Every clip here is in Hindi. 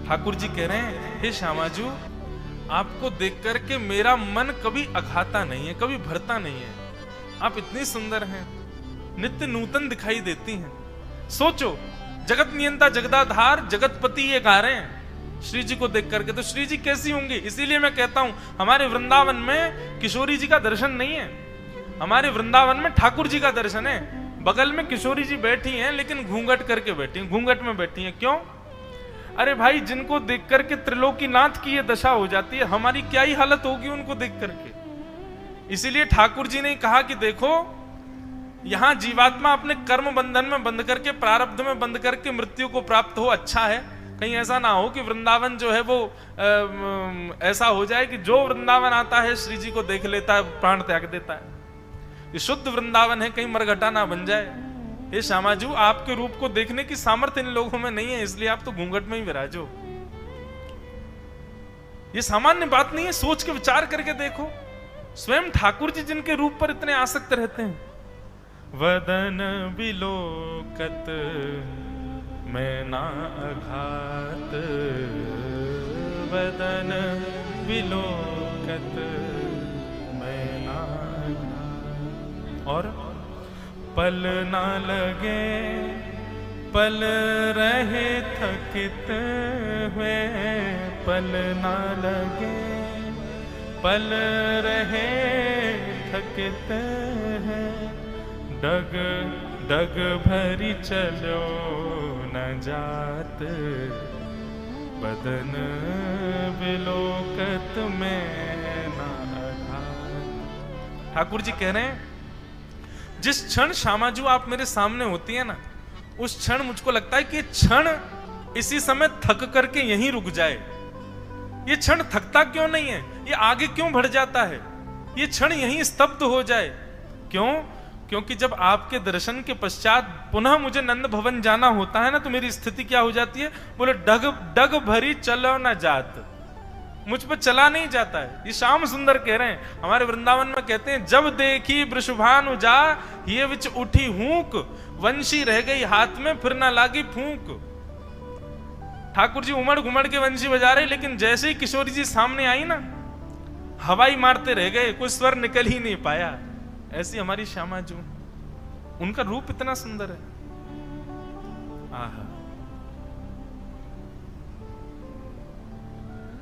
ठाकुर जी कह रहे हैं, हे श्यामाजू, आपको देख करके मेरा मन कभी अघाता नहीं है, कभी भरता नहीं है। आप इतनी सुंदर हैं, नित्य नूतन दिखाई देती हैं। सोचो, जगत नियंता जगदाधार जगतपति ये गा रहे हैं श्री जी को देख करके, तो श्री जी कैसी होंगी। इसीलिए मैं कहता हूं, हमारे वृंदावन में किशोरी जी का दर्शन नहीं है, हमारे वृंदावन में ठाकुर जी का दर्शन है। बगल में किशोरी जी बैठी हैं, लेकिन घूंघट करके बैठी हैं, घूंघट में बैठी हैं। क्यों? अरे भाई, जिनको देख करके त्रिलोकीनाथ की ये दशा हो जाती है, हमारी क्या ही हालत होगी उनको देख करके। इसीलिए ठाकुर जी ने कहा कि देखो, यहां जीवात्मा अपने कर्म बंधन में बंध करके, प्रारब्ध में बंध करके मृत्यु को प्राप्त हो, अच्छा है। कहीं ऐसा ना हो कि वृंदावन जो है वो ऐसा हो जाए कि जो वृंदावन आता है श्री जी को देख लेता है, प्राण त्याग देता है। ये शुद्ध वृंदावन है, कहीं मरघटा ना बन जाए। हे श्यामाजू, आपके रूप को देखने की सामर्थ्य इन लोगों में नहीं है, इसलिए आप तो घूंघट में ही विराजो। ये सामान्य बात नहीं है, सोच के विचार करके देखो। स्वयं ठाकुर जी जिनके रूप पर इतने आसक्त रहते हैं। वदन बिलोकत मैं ना अघात, वदन बिलोकत मैं ना अघात। और पल ना लगे, पल रहे थकित हुए, पल ना लगे, पल रहे थकित है। डग डग भरी चलो न जात, बदन बिलोकत में ना अघात। ठाकुर जी कह रहे हैं, जिस क्षण श्यामाजू आप मेरे सामने होती है ना, उस क्षण मुझको लगता है कि ये क्षण इसी समय थक करके यहीं रुक जाए। ये क्षण थकता क्यों नहीं है, ये आगे क्यों बढ़ जाता है, ये क्षण यहीं स्तब्ध हो जाए। क्यों? क्योंकि जब आपके दर्शन के पश्चात पुनः मुझे नंद भवन जाना होता है ना, तो मेरी स्थिति क्या हो जाती है? बोले, डग डग भरी चलो ना जात, मुझ पर चला नहीं जाता है। ये श्याम सुंदर कह रहे हैं, हमारे वृंदावन में कहते हैं, जब देखी वृषभानु जा, ये विच उठी हूक, वंशी रह गई हाथ में, फिर ना लागी फूंक। ठाकुर जी उमड़ घुमड़ के वंशी बजा रहे, लेकिन जैसे ही किशोरी जी सामने आई ना, हवाई मारते रह गए, कोई स्वर निकल ही नहीं पाया। ऐसी हमारी श्यामाजू, उनका रूप इतना सुंदर है। आहा,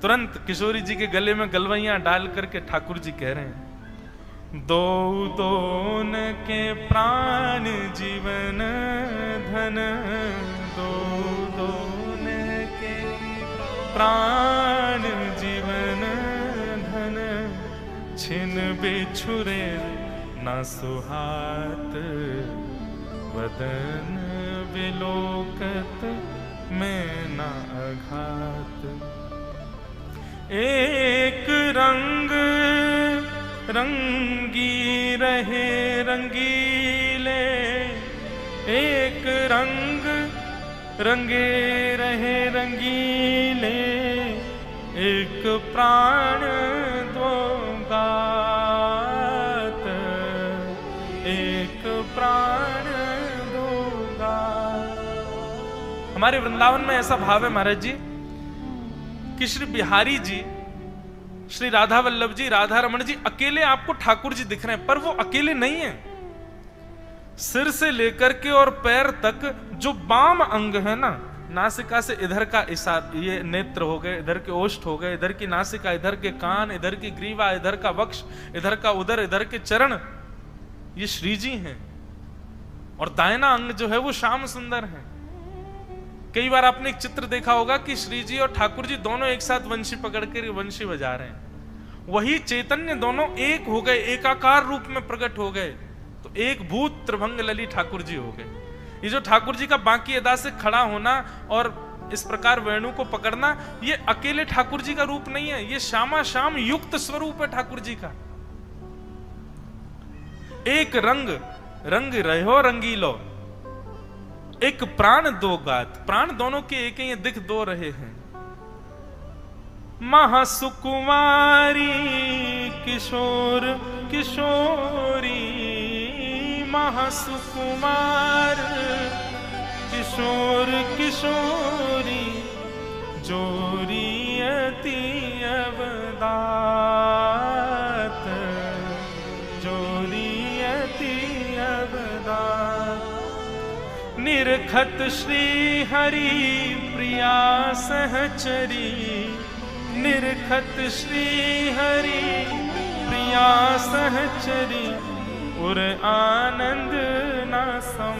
तुरंत किशोरी जी के गले में गलवैयां डाल करके ठाकुर जी कह रहे हैं, दो दोन के प्राण जीवन धन, दो दोन के प्राण जीवन धन, छिन बिछुरे ना सुहात, वदन बिलोकत में ना अघात। एक रंग रंगी रहे रंगीले, एक रंग रंगे रहे रंगीले, एक प्राण दो गात, एक प्राण दो गात। हमारे वृंदावन में ऐसा भाव है महाराज जी कि श्री बिहारी जी, श्री राधा वल्लभ जी, राधा रमण जी अकेले आपको ठाकुर जी दिख रहे हैं, पर वो अकेले नहीं है। सिर से लेकर के और पैर तक जो बाम अंग है ना, नासिका से इधर का ये नेत्र हो गए, इधर के ओष्ठ हो गए, इधर की नासिका, इधर के कान, इधर की ग्रीवा, इधर का वक्ष, इधर का उदर, इधर के चरण, ये श्री जी हैं। और दाहिना अंग जो है वो श्याम सुंदर है। कई बार आपने एक चित्र देखा होगा कि श्री जी और ठाकुर जी दोनों एक साथ वंशी पकड़ कर वंशी बजा रहे हैं। वही चैतन्य दोनों एक हो गए, एकाकार रूप में प्रकट हो गए, तो एक भूत त्रिभंग लली ठाकुर जी हो गए। ये जो ठाकुर जी का बाकी अदा से खड़ा होना और इस प्रकार वेणु को पकड़ना, ये अकेले ठाकुर जी का रूप नहीं है, ये श्यामा श्याम युक्त स्वरूप है ठाकुर जी का। एक रंग रंग रहो रंगीलो, एक प्राण दो गात, प्राण दोनों के एक ही दिख दो रहे हैं। महासुकुमारी किशोर किशोरी, महासुकुमार किशोर किशोरी, चोरी अति अवदात, चोरी अति अवदात। निरखत श्री हरि प्रिया सहचरी, निरखत श्री हरि प्रिया सहचरी, उर आनंद न समात,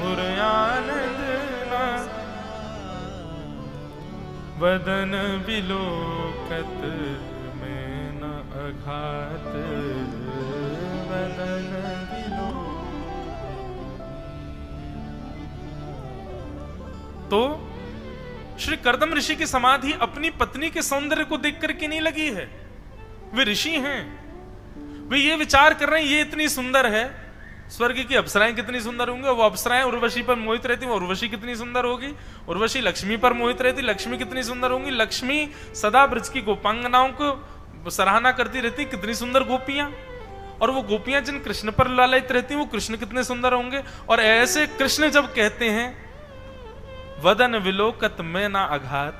उर आनंद न। वदन विलोकत में न अघात, वदन विलोक। तो श्री कर्दम ऋषि की समाधि अपनी पत्नी के सौंदर्य को देख करके नहीं लगी है। वे ऋषि हैं, वे ये विचार कर रहे हैं ये इतनी सुंदर है, स्वर्ग की अप्सराएं कितनी सुंदर होंगी, वो अप्सराएं उर्वशी पर मोहित रहती, वो उर्वशी कितनी सुंदर होगी, उर्वशी लक्ष्मी पर मोहित रहती, लक्ष्मी कितनी सुंदर होंगी, लक्ष्मी सदा ब्रज की गोपांगनाओं को सराहना करती रहती, कितनी सुंदर गोपियां, और वो गोपियां जिन कृष्ण पर लालित रहती वो कृष्ण कितने सुंदर होंगे। और ऐसे कृष्ण जब कहते हैं वदन विलोकत में ना अघात,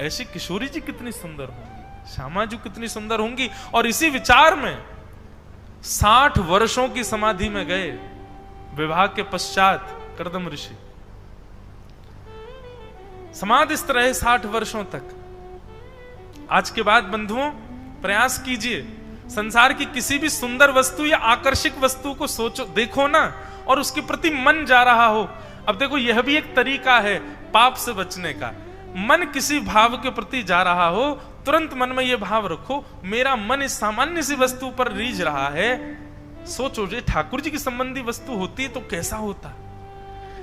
ऐसी किशोरी जी कितनी सुंदर होंगी, श्यामा जी कितनी सुंदर होंगी। और इसी विचार में 60 वर्षों की समाधि में गए विवाह के पश्चात कर्दम ऋषि। समाधिस्थ रहे 60 वर्षों तक। आज के बाद बंधुओं प्रयास कीजिए, संसार की किसी भी सुंदर वस्तु या आकर्षक वस्तु को सोचो, देखो ना, और उसके प्रति मन जा रहा हो। अब देखो यह भी एक तरीका है पाप से बचने का। मन किसी भाव के प्रति जा रहा हो, तुरंत मन में यह भाव रखो, मेरा मन इस सामान्य सी वस्तु पर रीझ रहा है। सोचो ये ठाकुर जी की संबंधी वस्तु होती तो कैसा होता,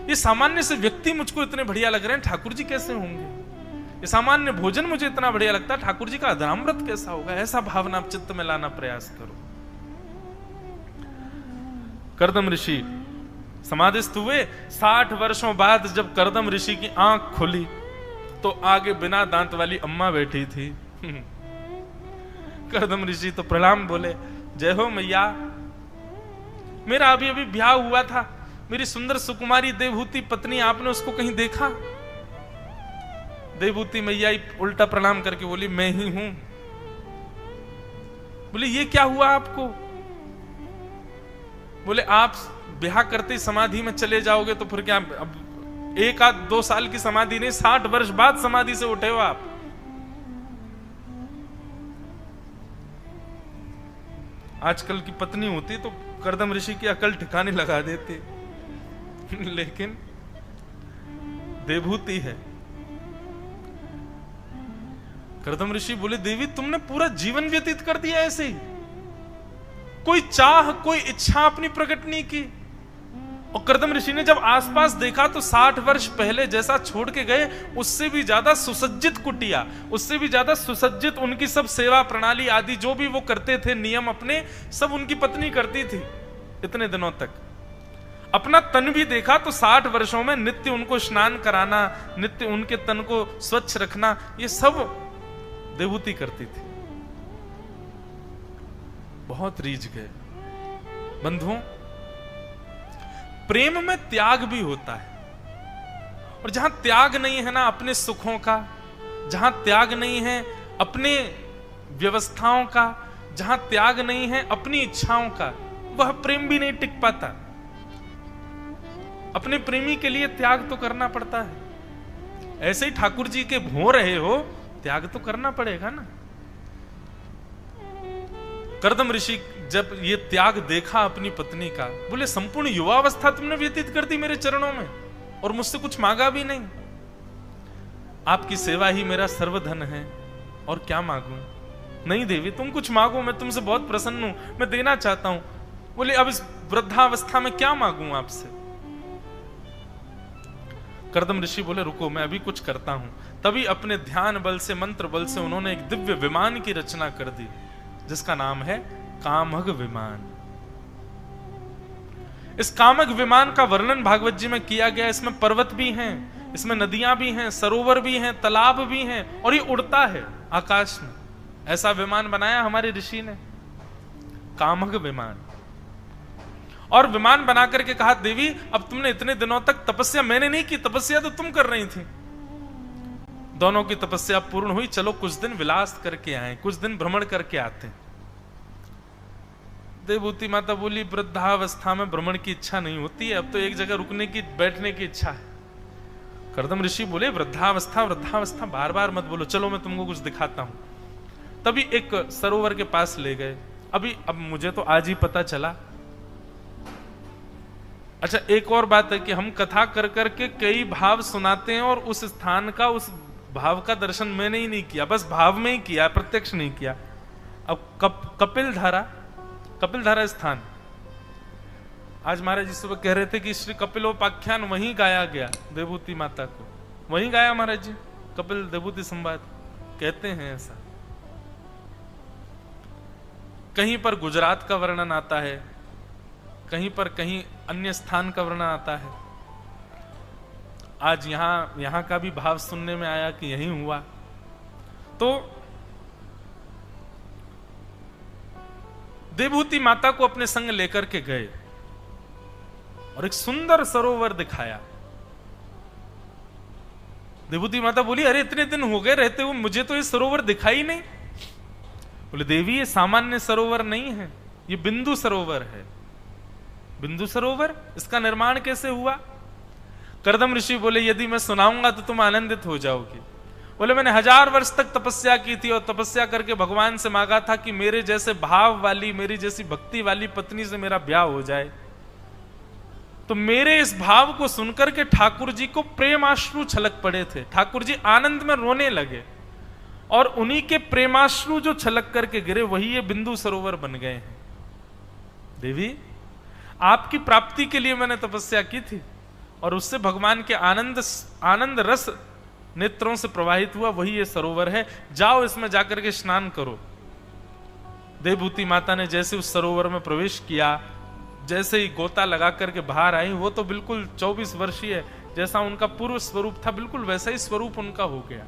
ये सामान्य से व्यक्ति मुझको इतने बढ़िया लग रहे हैं, ठाकुर जी कैसे होंगे, ये सामान्य भोजन मुझे इतना बढ़िया लगता है, ठाकुर जी का अधरामृत कैसा होगा। ऐसा भावना आप चित्त में लाना प्रयास करो। कर्दम ऋषि समाधिस्थ हुए। 60 वर्षों बाद जब कर्दम ऋषि की आंख खुली तो आगे बिना दांत वाली अम्मा बैठी थी। कर्दम ऋषि तो प्रणाम बोले, जय हो मैया, मेरा अभी अभी ब्याह हुआ था, मेरी सुंदर सुकुमारी देवहूति पत्नी, आपने उसको कहीं देखा? देवहूति मैया उल्टा प्रणाम करके बोली, मैं ही हूं। बोले ये क्या हुआ आपको? बोले आप ब्याह करते समाधि में चले जाओगे तो फिर क्या, अब 1-2 साल की समाधि नहीं, 60 वर्ष बाद समाधि से उठे हो आप। आजकल की पत्नी होती तो कर्दम ऋषि की अकल ठिकाने लगा देती, लेकिन देवहूति है। कर्दम ऋषि बोले, देवी तुमने पूरा जीवन व्यतीत कर दिया ऐसे ही, कोई चाह कोई इच्छा अपनी प्रकट नहीं की। और कर्दम ऋषि ने जब आसपास देखा तो 60 वर्ष पहले जैसा छोड़ के गए उससे भी ज्यादा सुसज्जित कुटिया, उससे भी ज्यादा सुसज्जित उनकी सब सेवा प्रणाली आदि जो भी वो करते थे नियम अपने, सब उनकी पत्नी करती थी इतने दिनों तक। अपना तन भी देखा तो 60 वर्षों में नित्य उनको स्नान कराना, नित्य उनके तन को स्वच्छ रखना, ये सब देवहूति करती थी। बहुत रीझ गए। बंधुओं प्रेम में त्याग भी होता है, और जहां त्याग नहीं है ना अपने सुखों का, जहां त्याग नहीं है अपने व्यवस्थाओं का, जहां त्याग नहीं है अपनी इच्छाओं का, वह प्रेम भी नहीं टिक पाता। अपने प्रेमी के लिए त्याग तो करना पड़ता है। ऐसे ही ठाकुर जी के भो रहे हो, त्याग तो करना पड़ेगा ना। कर्दम ऋषि जब ये त्याग देखा अपनी पत्नी का, बोले संपूर्ण युवावस्था तुमने व्यतीत कर दी मेरे चरणों में और मुझसे कुछ मांगा भी नहीं। आपकी सेवा ही मेरा सर्वधन है, और क्या मांगू? नहीं देवी तुम कुछ मांगो, मैं तुमसे बहुत प्रसन्न हूं, मैं देना चाहता हूं। बोले अब इस वृद्धावस्था में क्या मांगू आपसे? कर्दम ऋषि बोले रुको मैं अभी कुछ करता हूं। तभी अपने ध्यान बल से, मंत्र बल से उन्होंने एक दिव्य विमान की रचना कर दी जिसका नाम है कामग विमान। इस कामग विमान का वर्णन भागवत जी में किया गया। इसमें पर्वत भी हैं, इसमें नदियां भी हैं, सरोवर भी हैं, तालाब भी हैं, और ये उड़ता है आकाश में। ऐसा विमान बनाया हमारे ऋषि ने, कामग विमान। और विमान बना करके कहा, देवी अब तुमने इतने दिनों तक तपस्या मैंने नहीं की, तपस्या तो तुम कर रही थी। दोनों की तपस्या पूर्ण हुई, चलो कुछ दिन विलास करके आए, कुछ दिन भ्रमण करके आते। देवभूति माता बोली, वृद्धावस्था में भ्रमण की इच्छा नहीं होती है, अब तो एक जगह रुकने की, बैठने की इच्छा है। कर्दम ऋषि बोले, वृद्धावस्था वृद्धावस्था बार बार मत बोलो, चलो मैं तुमको कुछ दिखाता हूं। तभी एक सरोवर के पास ले गए। अब मुझे तो आज ही पता चला। अच्छा, एक और बात है कि हम कथा कर करके कई भाव सुनाते हैं और उस स्थान का, उस भाव का दर्शन मैंने ही नहीं किया, बस भाव में ही किया, प्रत्यक्ष नहीं किया। अब कपिलधारा स्थान, आज महाराज जी सुबह कह रहे थे कि श्री कपिलोपाख्यान वहीं गाया गया, देवभूति माता को वहीं गाया महाराज जी। कपिल देवभूति संवाद कहते हैं ऐसा। कहीं पर गुजरात का वर्णन आता है, कहीं पर कहीं अन्य स्थान का वर्णन आता है। आज यहां का भी भाव सुनने में आया कि यही हुआ। तो देवभूति माता को अपने संग लेकर के गए और एक सुंदर सरोवर दिखाया। देवभूति माता बोली, अरे इतने दिन हो गए रहते हुए, मुझे तो ये सरोवर दिखाई नहीं। बोले, देवी ये सामान्य सरोवर नहीं है, ये बिंदु सरोवर है। बिंदु सरोवर, इसका निर्माण कैसे हुआ? कर्दम ऋषि बोले, यदि मैं सुनाऊंगा तो तुम आनंदित हो जाओगी। बोले, मैंने 1000 वर्ष तक तपस्या की थी और तपस्या करके भगवान से मांगा था कि मेरे जैसे भाव वाली, मेरी जैसी भक्ति वाली पत्नी से मेरा ब्याह हो जाए। तो मेरे इस भाव को सुनकर के ठाकुर जी को प्रेमाश्रु छलक पड़े थे। ठाकुर जी आनंद में रोने लगे और उन्हीं के प्रेमाश्रु जो छलक करके गिरे, वही ये बिंदु सरोवर बन गए हैं। देवी, आपकी प्राप्ति के लिए मैंने तपस्या की थी और उससे भगवान के आनंद रस नेत्रों से प्रवाहित हुआ, वही ये सरोवर है। जाओ इसमें जाकर के स्नान करो। देवभूति माता ने जैसे उस सरोवर में प्रवेश किया, जैसे ही गोता लगा करके बाहर आई, वो तो बिल्कुल 24 वर्षीय, जैसा उनका पूर्व स्वरूप था, बिल्कुल वैसा ही स्वरूप उनका हो गया।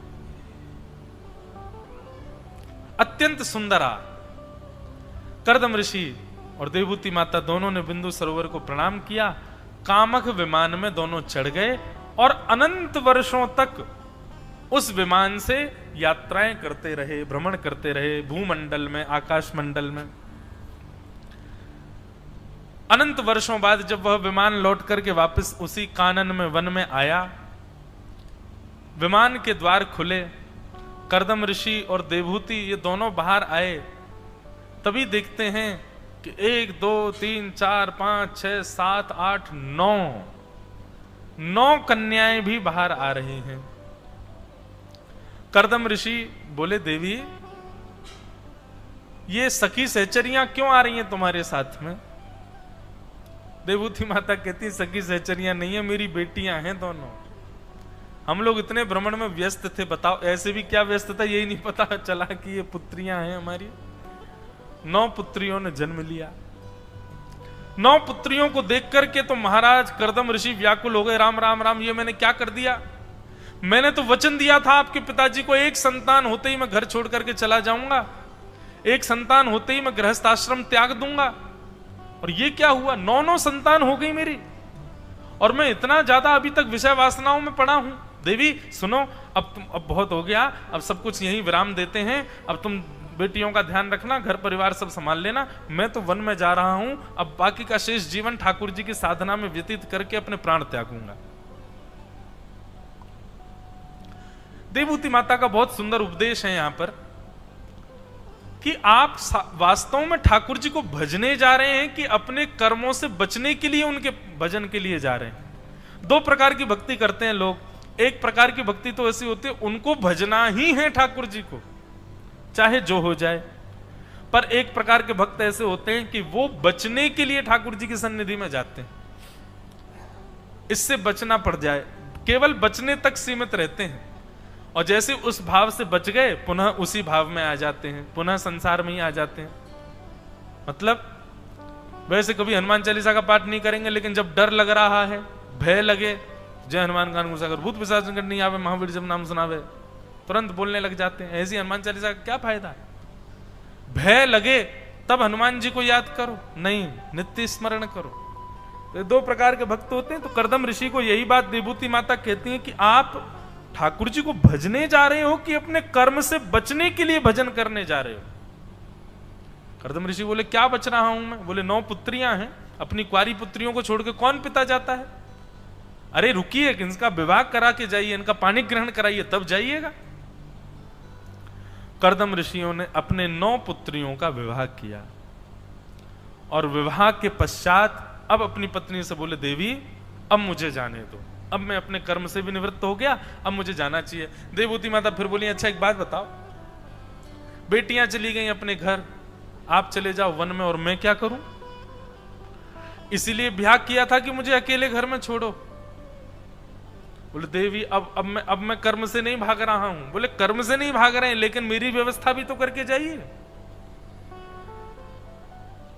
अत्यंत सुंदरा। कर्दम ऋषि और देवभूति माता दोनों ने बिंदु सरोवर को प्रणाम किया। कामक विमान में दोनों चढ़ गए और अनंत वर्षों तक उस विमान से यात्राएं करते रहे, भ्रमण करते रहे, भूमंडल में, आकाश मंडल में। अनंत वर्षों बाद जब वह विमान लौट करके वापस उसी कानन में, वन में आया, विमान के द्वार खुले, कर्दम ऋषि और देवभूति ये दोनों बाहर आए। तभी देखते हैं कि 1 2 3 4 5 6 7 8 9 कन्याएं भी बाहर आ रही हैं। कर्दम ऋषि बोले, देवी ये सखी सहचरियां क्यों आ रही हैं तुम्हारे साथ में? देवभूति माता कहती, सखी सहचरियां नहीं है, मेरी बेटियां हैं दोनों। हम लोग इतने भ्रमण में व्यस्त थे, बताओ ऐसे भी क्या व्यस्त था, यही नहीं पता चला कि ये पुत्रियां हैं हमारी। 9 पुत्रियों ने जन्म लिया। 9 पुत्रियों को देख करके तो महाराज कर्दम ऋषि व्याकुल हो गए। राम राम राम, ये मैंने क्या कर दिया? मैंने तो वचन दिया था आपके पिताजी को, एक संतान होते ही मैं घर छोड़ करके चला जाऊंगा, एक संतान होते ही मैं गृहस्थ आश्रम त्याग दूंगा। और ये क्या हुआ? 9 संतान हो गई मेरी, और मैं इतना ज्यादा अभी तक विषय वासनाओं में पड़ा हूं। देवी सुनो, अब बहुत हो गया, अब सब कुछ यहीं विराम देते हैं। अब तुम बेटियों का ध्यान रखना, घर परिवार सब संभाल लेना, मैं तो वन में जा रहा हूं। अब बाकी का शेष जीवन ठाकुर जी की साधना में व्यतीत करके अपने प्राण त्यागूंगा। देवभूति माता का बहुत सुंदर उपदेश है यहां पर कि आप वास्तव में ठाकुर जी को भजने जा रहे हैं कि अपने कर्मों से बचने के लिए उनके भजन के लिए जा रहे हैं। 2 प्रकार की भक्ति करते हैं लोग। एक प्रकार की भक्ति तो ऐसी होती है, उनको भजना ही है ठाकुर जी को, चाहे जो हो जाए। पर एक प्रकार के भक्त ऐसे होते हैं कि वो बचने के लिए ठाकुर जी की सन्निधि में जाते हैं, इससे बचना पड़ जाए, केवल बचने तक सीमित रहते हैं। और जैसे उस भाव से बच गए, पुनः उसी भाव में आ जाते हैं, पुनः संसार में ही आ जाते हैं। मतलब वैसे कभी हनुमान चालीसा का पाठ नहीं करेंगे, लेकिन जब डर लग रहा है, भय लगे, जय हनुमान ज्ञान गुण सागर, भूत पिशाच निकट नहीं आवे, महावीर जब नाम सुनावे, तुरंत बोलने लग जाते हैं। ऐसी हनुमान चालीसा का क्या फायदा है? भय लगे तब हनुमान जी को याद करो, नहीं, नित्य स्मरण करो। तो दो प्रकार के भक्त होते हैं। तो करदम ऋषि को यही बात देवभूति माता कहती हैं कि आप ठाकुर जी को भजने जा रहे हो कि अपने कर्म से बचने के लिए भजन करने जा रहे हो? करदम ऋषि बोले क्या बच रहा हूं मैं? बोले 9 पुत्रियां हैं, अपनी कुंवारी पुत्रियों को छोड़ के कौन पिता जाता है? अरे रुकिए, इनका विवाह करा के जाइए, इनका पानी ग्रहण कराइए तब जाइएगा। करदम ऋषियों ने अपने 9 पुत्रियों का विवाह किया और विवाह के पश्चात अब अपनी पत्नी से बोले देवी अब मुझे जाने दो, अब मैं अपने कर्म से भी निवृत्त हो गया, अब मुझे जाना चाहिए। देवभूति माता फिर बोली अच्छा एक बात बताओ, बेटियां चली गई अपने घर, आप चले जाओ वन में और मैं क्या करूं? इसीलिए ब्याह किया था कि मुझे अकेले घर में छोड़ो। बोले देवी अब मैं कर्म से नहीं भाग रहा हूं। बोले कर्म से नहीं भाग रहे हैं, लेकिन मेरी व्यवस्था भी तो करके जाइए।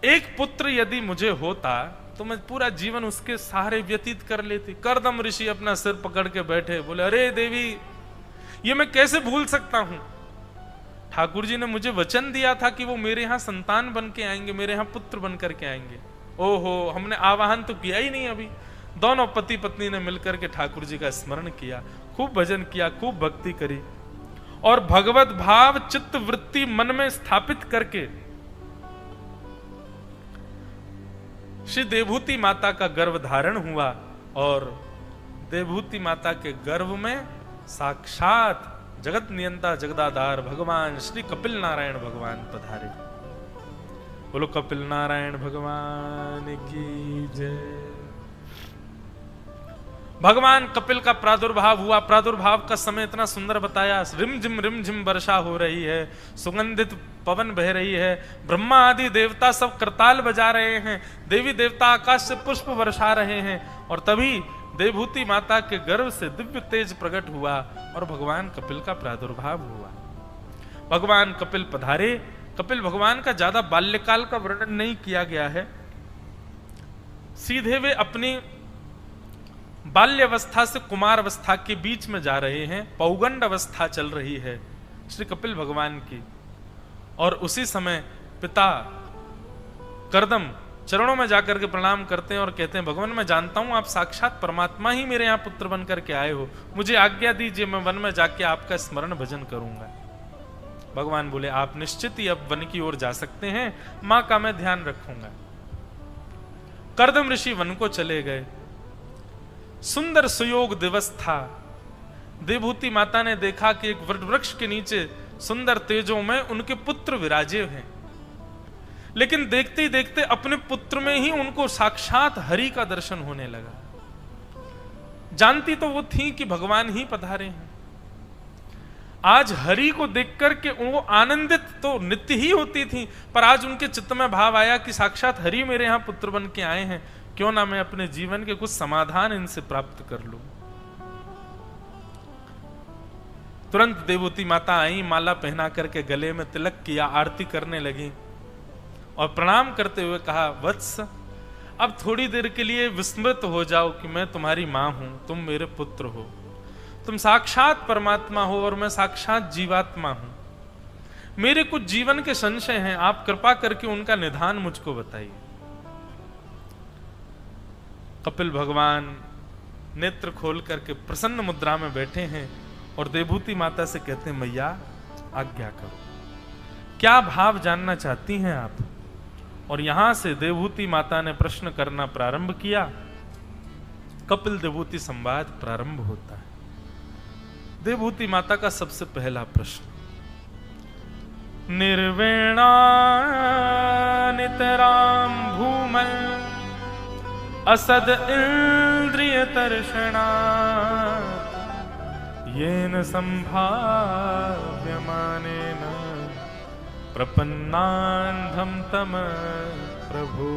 एक पुत्र यदि मुझे होता तो मैं पूरा जीवन उसके सहारे व्यतीत कर लेती। करदम ऋषि अपना सिर पकड़ के बैठे, बोले अरे देवी ये मैं कैसे भूल सकता हूं? ठाकुर जी ने मुझे वचन दिया था कि वो मेरे यहां संतान बन के आएंगे, मेरे यहां पुत्र बन करके आएंगे। ओहो, हमने आवाहन तो किया ही नहीं अभी। दोनों पति पत्नी ने मिलकर के ठाकुर जी का स्मरण किया, खूब भजन किया, खूब भक्ति करी और भगवत भाव चित्त वृत्ति मन में स्थापित करके श्री देवभूति माता का गर्भ धारण हुआ और देवभूति माता के गर्भ में साक्षात जगत नियंता जगदाधार भगवान श्री कपिल नारायण भगवान पधारे। बोलो कपिल नारायण भगवान की जय। भगवान कपिल का प्रादुर्भाव हुआ। प्रादुर्भाव का समय इतना सुंदर बताया, रिम झिम वर्षा हो रही है, सुगंधित पवन बह रही है, ब्रह्मा आदि देवता सब करताल बजा रहे हैं, देवी देवता आकाश से पुष्प वर्षा रहे हैं और तभी देवभूति माता के गर्भ से दिव्य तेज प्रकट हुआ और भगवान कपिल का प्रादुर्भाव हुआ। भगवान कपिल पधारे। कपिल भगवान का ज्यादा बाल्यकाल का वर्णन नहीं किया गया है, सीधे वे अपनी बाल्यावस्था से कुमार अवस्था के बीच में जा रहे हैं। पौगंड अवस्था चल रही है श्री कपिल भगवान की और उसी समय पिता करदम चरणों में जाकर के प्रणाम करते हैं और कहते हैं भगवान मैं जानता हूं आप साक्षात परमात्मा ही मेरे यहां पुत्र बन करके आए हो, मुझे आज्ञा दीजिए मैं वन में जाके आपका स्मरण भजन करूंगा। भगवान बोले आप निश्चित ही अब वन की ओर जा सकते हैं, मां का मैं ध्यान रखूंगा। करदम ऋषि वन को चले गए। सुंदर सुयोग दिवस था। देवभूति माता ने देखा कि एक वट वृक्ष के नीचे सुंदर तेजों में उनके पुत्र विराजे हैं, लेकिन देखते ही देखते अपने पुत्र में ही उनको साक्षात हरि का दर्शन होने लगा। जानती तो वो थी कि भगवान ही पधारे हैं। आज हरि को देखकर के वो आनंदित तो नित्य ही होती थी, पर आज उनके चित्त में भाव आया कि साक्षात हरि मेरे यहां पुत्र बन के आए हैं, क्यों ना मैं अपने जीवन के कुछ समाधान इनसे प्राप्त कर लूं। तुरंत देवभूति माता आई, माला पहना करके गले में तिलक किया, आरती करने लगी और प्रणाम करते हुए कहा वत्स अब थोड़ी देर के लिए विस्मृत हो जाओ कि मैं तुम्हारी मां हूं, तुम मेरे पुत्र हो, तुम साक्षात परमात्मा हो और मैं साक्षात जीवात्मा हूं। मेरे कुछ जीवन के संशय हैं, आप कृपा करके उनका निदान मुझको बताइए। कपिल भगवान नेत्र खोल करके प्रसन्न मुद्रा में बैठे हैं और देवभूति माता से कहते हैं मैया आज्ञा करो, क्या भाव जानना चाहती हैं आप? और यहां से देवभूति माता ने प्रश्न करना प्रारंभ किया। कपिल देवभूति संवाद प्रारंभ होता है। देवभूति माता का सबसे पहला प्रश्न, निर्वेणा नितराम भूमल असद इंद्रिय तर्षणा येन संभाव्यमानेन प्रपन्नान्धम तम प्रभु।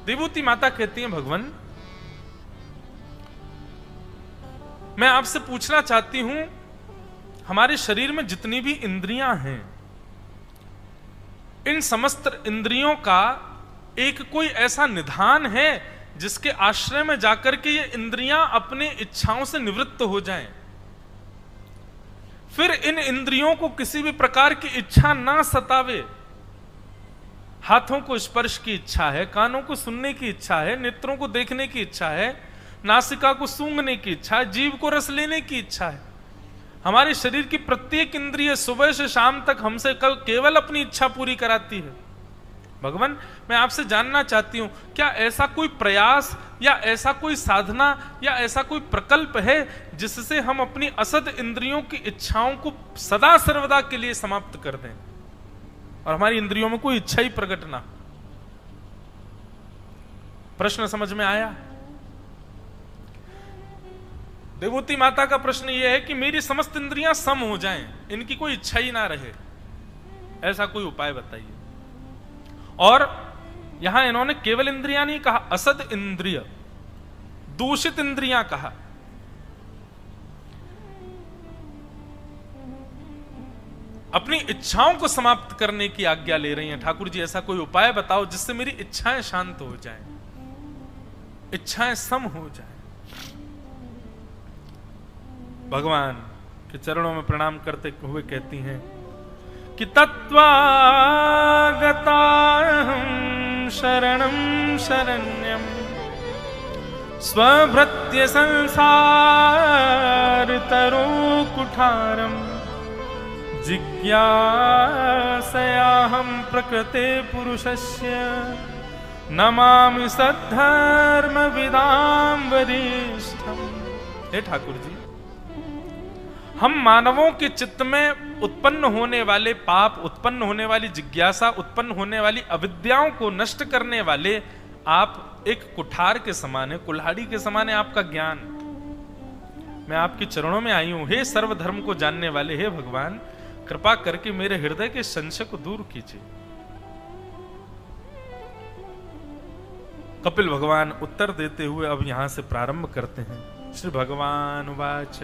देवभूति माता कहती हैं भगवान मैं आपसे पूछना चाहती हूं, हमारे शरीर में जितनी भी इंद्रियां हैं, इन समस्त इंद्रियों का एक कोई ऐसा निधान है जिसके आश्रय में जाकर के ये इंद्रियां अपने इच्छाओं से निवृत्त हो जाएं, फिर इन इंद्रियों को किसी भी प्रकार की इच्छा ना सतावे, हाथों को स्पर्श की इच्छा है, कानों को सुनने की इच्छा है, नेत्रों को देखने की इच्छा है, नासिका को सूंघने की इच्छा है, जीभ को रस लेने की इच्छा है। हमारे शरीर की प्रत्येक इंद्रिय सुबह से शाम तक हमसे केवल अपनी इच्छा पूरी कराती है। भगवान, मैं आपसे जानना चाहती हूं, क्या ऐसा कोई प्रयास या ऐसा कोई साधना या ऐसा कोई प्रकल्प है जिससे हम अपनी असद इंद्रियों की इच्छाओं को सदा सर्वदा के लिए समाप्त कर दें और हमारी इंद्रियों में कोई इच्छा ही प्रकट ना? प्रश्न समझ में आया? देवूती माता का प्रश्न यह है कि मेरी समस्त इंद्रियां सम हो जाएं, इनकी कोई इच्छा ही ना रहे, ऐसा कोई उपाय बताइए। और यहां इन्होंने केवल इंद्रियां नहीं कहा, असद इंद्रिय, दूषित इंद्रियां कहा। अपनी इच्छाओं को समाप्त करने की आज्ञा ले रही हैं। ठाकुर जी, ऐसा कोई उपाय बताओ जिससे मेरी इच्छाएं शांत हो जाएं, इच्छाएं सम हो जाएं। भगवान के चरणों में प्रणाम करते हुए कहती हैं कि तत्त्वागताहं शरणं शरण्यं स्वभृत्य संसार तरो कुठारं जिज्ञासयाहं प्रकृते पुरुषस्य नमामि सद्धर्मविदां वरिष्ठम्। हे ठाकुर जी, हम मानवों के चित्त में उत्पन्न होने वाले पाप, उत्पन्न होने वाली जिज्ञासा, उत्पन्न होने वाली अविद्याओं को नष्ट करने वाले आप एक कुठार के समान है, कुल्हाड़ी के समान है आपका ज्ञान। मैं आपके चरणों में आई हूं, हे सर्वधर्म को जानने वाले, हे भगवान, कृपा करके मेरे हृदय के संशय को दूर कीजिए। कपिल भगवान उत्तर देते हुए अब यहां से प्रारंभ करते हैं। श्री भगवान उवाच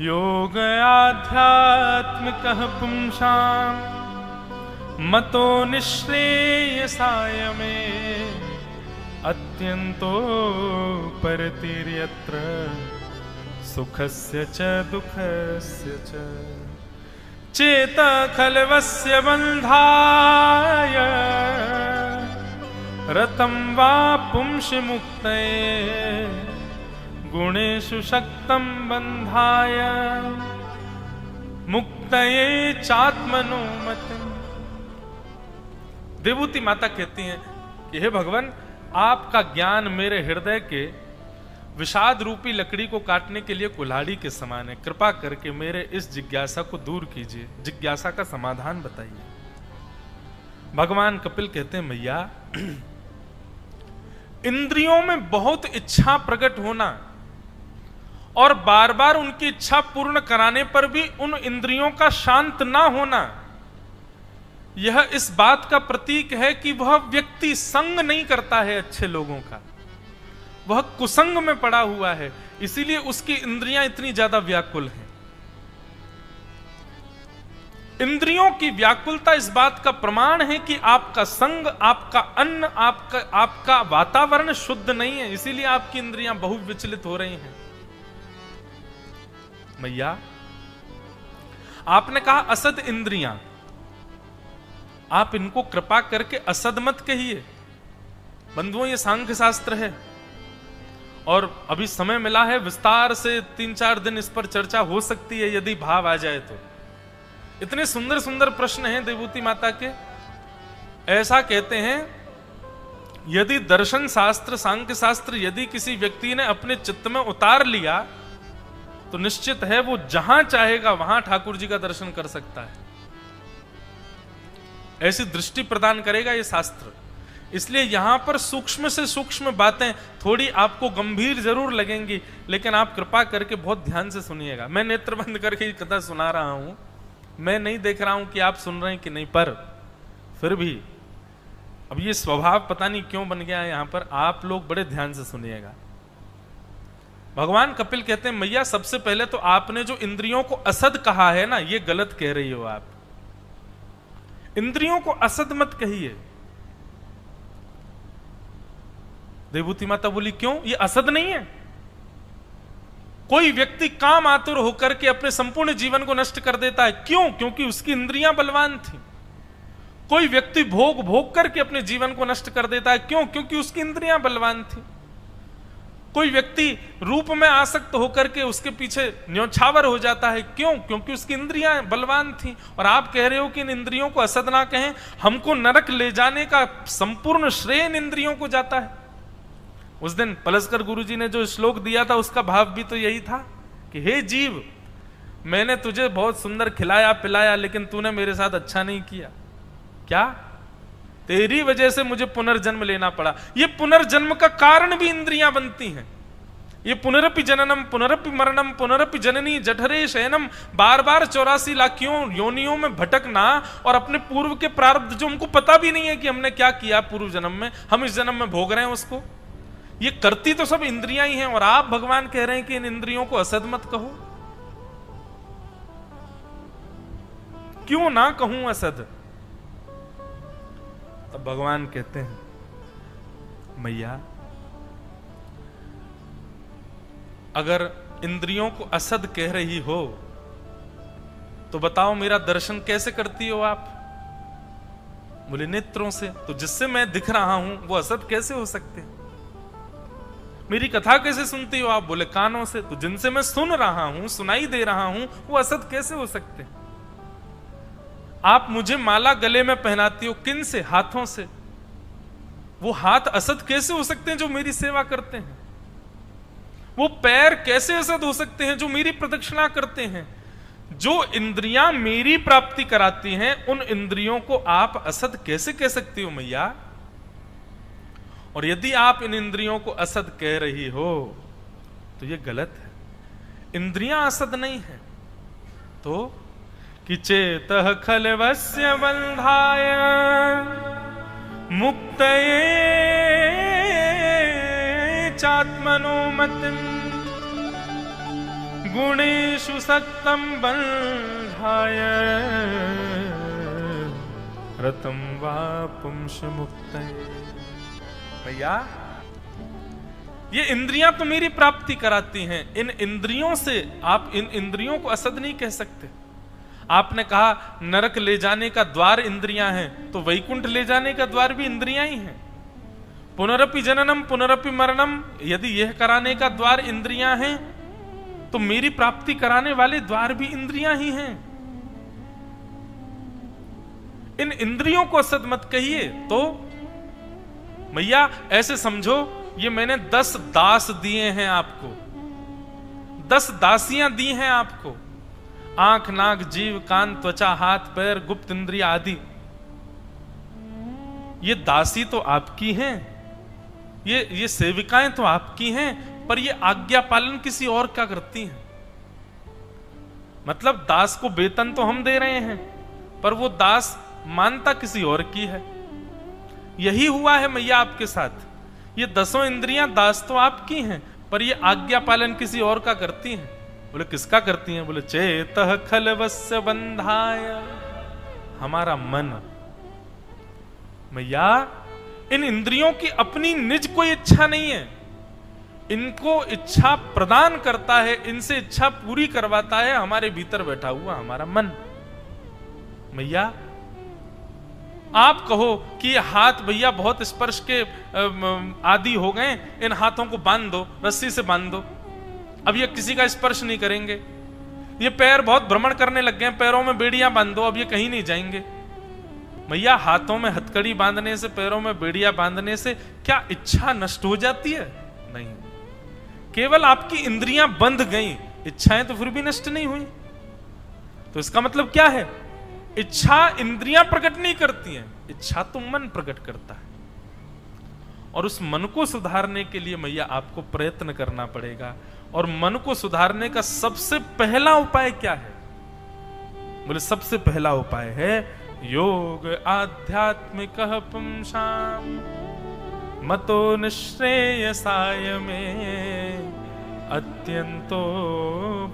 योग आध्यात्मिकः पुंसां मतो निःश्रेयसाय मे अत्यन्तो परतिर्यत्र सुखस्य च दुःखस्य च चेता खलवस्य बन्धाय रतं वा पुंसि मुक्तये गुणेषु शक्तं बन्धाय मुक्तये चात्मनो मतिम्। देवूती माता कहती हैं कि हे भगवान, आपका ज्ञान मेरे हृदय के विषाद रूपी लकड़ी को काटने के लिए कुल्हाड़ी के समान है। कृपा करके मेरे इस जिज्ञासा को दूर कीजिए, जिज्ञासा का समाधान बताइए। भगवान कपिल कहते हैं, मैया, इंद्रियों में बहुत इच्छा प्रकट होना और बार बार उनकी इच्छा पूर्ण कराने पर भी उन इंद्रियों का शांत ना होना, यह इस बात का प्रतीक है कि वह व्यक्ति संग नहीं करता है अच्छे लोगों का, वह कुसंग में पड़ा हुआ है, इसीलिए उसकी इंद्रियां इतनी ज्यादा व्याकुल हैं। इंद्रियों की व्याकुलता इस बात का प्रमाण है कि आपका संग, आपका अन्न, आपका वातावरण शुद्ध नहीं है, इसीलिए आपकी इंद्रियां बहुविचलित हो रही हैं। मैया, आपने कहा असद इंद्रियां, आप इनको कृपा करके असद मत कहिए। बंधुओं, ये सांख्य शास्त्र है और अभी समय मिला है, विस्तार से 3-4 दिन इस पर चर्चा हो सकती है यदि भाव आ जाए तो। इतने सुंदर सुंदर प्रश्न हैं देवूती माता के। ऐसा कहते हैं, यदि दर्शन शास्त्र, सांख्य शास्त्र यदि किसी व्यक्ति ने अपने चित्त में उतार लिया तो निश्चित है वो जहां चाहेगा वहां ठाकुर जी का दर्शन कर सकता है। ऐसी दृष्टि प्रदान करेगा ये शास्त्र। इसलिए यहां पर सूक्ष्म से सूक्ष्म बातें थोड़ी आपको गंभीर जरूर लगेंगी, लेकिन आप कृपा करके बहुत ध्यान से सुनिएगा। मैं नेत्र बंद करके कथा सुना रहा हूं, मैं नहीं देख रहा हूं कि आप सुन रहे हैं कि नहीं, पर फिर भी अब ये स्वभाव पता नहीं क्यों बन गया है यहां पर, आप लोग बड़े ध्यान से सुनिएगा। भगवान कपिल कहते हैं, मैया, सबसे पहले तो आपने जो इंद्रियों को असद कहा है ना, ये गलत कह रही हो आप। इंद्रियों को असद मत कहिए। देवूती माता बोली, क्यों? ये असद नहीं है। कोई व्यक्ति काम आतुर होकर के अपने संपूर्ण जीवन को नष्ट कर देता है, क्यों? क्योंकि उसकी इंद्रियां बलवान थी। कोई व्यक्ति भोग भोग करके अपने जीवन को नष्ट कर देता है, क्यों? क्योंकि उसकी इंद्रियां बलवान थी। कोई व्यक्ति रूप में आसक्त होकर के उसके पीछे न्यौछावर हो जाता है, क्यों? क्योंकि उसकी इंद्रियां बलवान थी। और आप कह रहे हो कि इन इंद्रियों को असद ना कहें, हमको नरक ले जाने का संपूर्ण श्रेय इन इंद्रियों को जाता है। उस दिन पलस्कर गुरुजी ने जो श्लोक दिया था उसका भाव भी तो यही था कि हे जीव, मैंने तुझे बहुत सुंदर खिलाया पिलाया, लेकिन तूने मेरे साथ अच्छा नहीं किया। क्या? तेरी वजह से मुझे पुनर्जन्म लेना पड़ा। ये पुनर्जन्म का कारण भी इंद्रियां बनती हैं। ये पुनरपि जननम पुनरपि मरणम पुनरपि जननी जठरे शयनम, बार बार 84 लाखियों योनियों में भटकना और अपने पूर्व के प्रारब्ध जो हमको पता भी नहीं है कि हमने क्या किया पूर्व जन्म में, हम इस जन्म में भोग रहे हैं उसको। ये करती तो सब इंद्रियां ही हैं, और आप भगवान कह रहे हैं कि इन इंद्रियों को असद मत कहो। क्यों ना कहूं असद? तब भगवान कहते हैं, मैया अगर इंद्रियों को असद कह रही हो तो बताओ मेरा दर्शन कैसे करती हो आप? बोले नेत्रों से। तो जिससे मैं दिख रहा हूं वो असद कैसे हो सकते हैं? मेरी कथा कैसे सुनती हो आप? बोले कानों से। तो जिनसे मैं सुन रहा हूं, सुनाई दे रहा हूं, वो असद कैसे हो सकते हैं? आप मुझे माला गले में पहनाती हो, किन से? हाथों से। वो हाथ असद कैसे हो सकते हैं जो मेरी सेवा करते हैं? वो पैर कैसे असद हो सकते हैं जो मेरी प्रदक्षिणा करते हैं? जो इंद्रियां मेरी प्राप्ति कराती हैं, उन इंद्रियों को आप असद कैसे कह सकती हो मैया? और यदि आप इन इंद्रियों को असद कह रही हो तो ये गलत है। इंद्रियां असद नहीं है। तो कि चेतः खलवस्य बंधाय मुक्तये चात्मनो मतिं गुणेषु सक्तं बंधाय रतं वा पुंस मुक्तये। भैया ये इंद्रियां तो मेरी प्राप्ति कराती हैं, इन इंद्रियों से आप इन इंद्रियों को असद नहीं कह सकते। आपने कहा नरक ले जाने का द्वार इंद्रियां हैं, तो वैकुंठ ले जाने का द्वार भी इंद्रियां ही हैं। पुनरपि जननम पुनरपि मरणम, यदि यह कराने का द्वार इंद्रियां हैं तो मेरी प्राप्ति कराने वाले द्वार भी इंद्रियां ही हैं। इन इंद्रियों को असद मत कहिए। तो मैया ऐसे समझो ये मैंने 10 दास दिए हैं आपको, 10 दासियां दी हैं आपको। आंख नाक जीव कान त्वचा हाथ पैर गुप्त इंद्रिय आदि, ये दासी तो आपकी हैं, ये सेविकाएं तो आपकी हैं, पर ये आज्ञा पालन किसी और का करती हैं। मतलब दास को वेतन तो हम दे रहे हैं, पर वो दास मानता किसी और की है। यही हुआ है मैया आपके साथ। ये 10 इंद्रियां दास तो आपकी हैं, पर ये आज्ञा पालन किसी और का करती हैं। बोले किसका करती हैं? बोले चेतः खलवस्य बंधाय, हमारा मन। मैया इन इंद्रियों की अपनी निज कोई इच्छा नहीं है, इनको इच्छा प्रदान करता है, इनसे इच्छा पूरी करवाता है हमारे भीतर बैठा हुआ हमारा मन। मैया आप कहो कि ये हाथ भैया बहुत स्पर्श के आदि हो गए, इन हाथों को बांध दो, रस्सी से बांध दो, अब ये किसी का स्पर्श नहीं करेंगे। ये पैर बहुत भ्रमण करने लग गए, पैरों में बेड़ियां बांध दो, अब ये कहीं नहीं जाएंगे। मैया हाथों में हथकड़ी बांधने से, पैरों में बेड़ियां बांधने से क्या इच्छा नष्ट हो जाती है? नहीं, केवल आपकी इंद्रियां बंध गई, इच्छाएं तो फिर भी नष्ट नहीं हुई। तो इसका मतलब क्या है? इच्छा इंद्रियां प्रकट नहीं करती हैं, इच्छा तो मन प्रकट करता है। और उस मन को सुधारने के लिए मैया आपको प्रयत्न करना पड़ेगा। और मन को सुधारने का सबसे पहला उपाय क्या है? बोले सबसे पहला उपाय है योग आध्यात्मिकः पुंसाम मतो निश्रेयसाय में अत्यंतो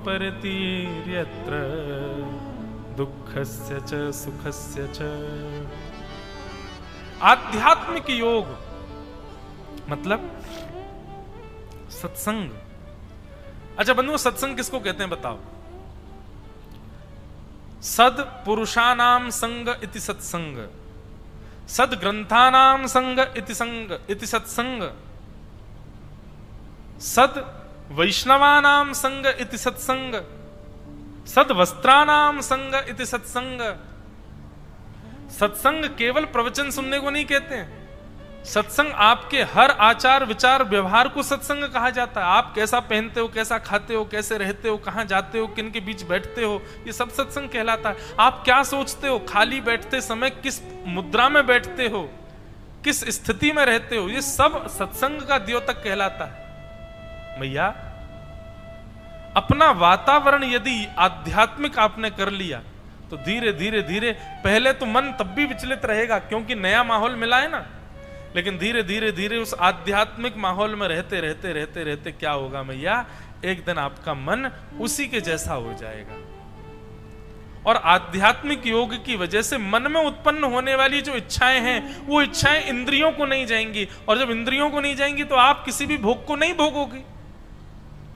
परतीर्यत्र दुःखस्य च सुखस्य च। आध्यात्मिक योग मतलब सत्संग। अच्छा बंधुओं, सत्संग किसको कहते हैं बताओ? सद पुरुषानाम संग इति सत्संग। सद ग्रंथानाम संग इति सत्संग, सद वैष्णवानाम संग इति सत्संग, सद वस्त्रानाम संग इति सत्संग। सत्संग केवल प्रवचन सुनने को नहीं कहते हैं, सत्संग आपके हर आचार विचार व्यवहार को सत्संग कहा जाता है। आप कैसा पहनते हो, कैसा खाते हो, कैसे रहते हो, कहां जाते हो, किन के बीच बैठते हो, ये सब सत्संग कहलाता है। आप क्या सोचते हो, खाली बैठते समय किस मुद्रा में बैठते हो, किस स्थिति में रहते हो, ये सब सत्संग का द्योतक कहलाता है। भैया अपना वातावरण यदि आध्यात्मिक आपने कर लिया तो धीरे धीरे धीरे, पहले तो मन तब भी विचलित रहेगा क्योंकि नया माहौल मिला है ना, लेकिन धीरे धीरे धीरे उस आध्यात्मिक माहौल में रहते रहते रहते रहते क्या होगा भैया, एक दिन आपका मन उसी के जैसा हो जाएगा। और आध्यात्मिक योग की वजह से मन में उत्पन्न होने वाली जो इच्छाएं हैं, वो इच्छाएं इंद्रियों को नहीं जाएंगी, और जब इंद्रियों को नहीं जाएंगी तो आप किसी भी भोग को नहीं भोगोगे,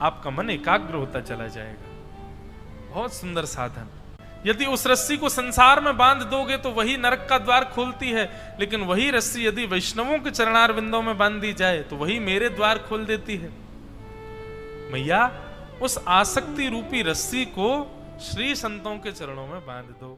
आपका मन एकाग्र होता चला जाएगा। बहुत सुंदर साधन। यदि उस रस्सी को संसार में बांध दोगे तो वही नरक का द्वार खोलती है, लेकिन वही रस्सी यदि वैष्णवों के चरणार बिंदों में बांध दी जाए तो वही मेरे द्वार खोल देती है। मैया उस आसक्ति रूपी रस्सी को श्री संतों के चरणों में बांध दो।